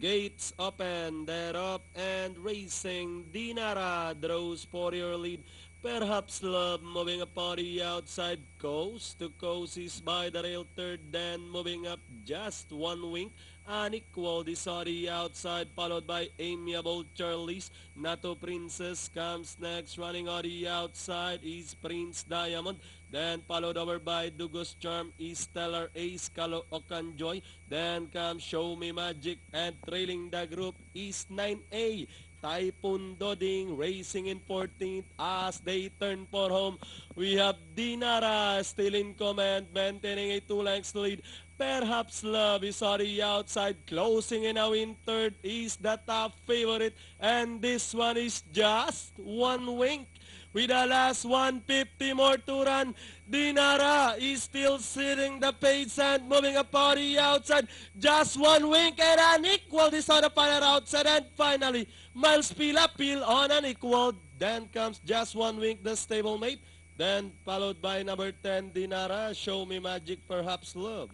Gates open, they're up and racing. Dinara draws for your lead. Perhaps Love moving up on the outside. Coast to Coast is by the rail third. Then moving up just one wing. Unequal is on the outside, followed by Amiable Charlies. Nato Princess comes next, running on the outside is Prince Diamond. Then followed over by Dugos Charm is Stellar Ace, Caloocan Joy. Then comes Show Me Magic, and trailing the group is 9A. Typhoon Doding racing in 14th as they turn for home. We have Dinara still in command, maintaining a 2 lengths lead. Perhaps Love is on the outside, closing in now in third is the top favorite, and this one is just one wink. With the last 150 more to run, Dinara is still sitting the pace and moving up on the outside. Just one wink and unequal this on the final outside, and finally Miles Pilapil on unequal. Then comes just one wink, the stablemate. Then followed by number 10, Dinara, Show Me Magic, Perhaps Love.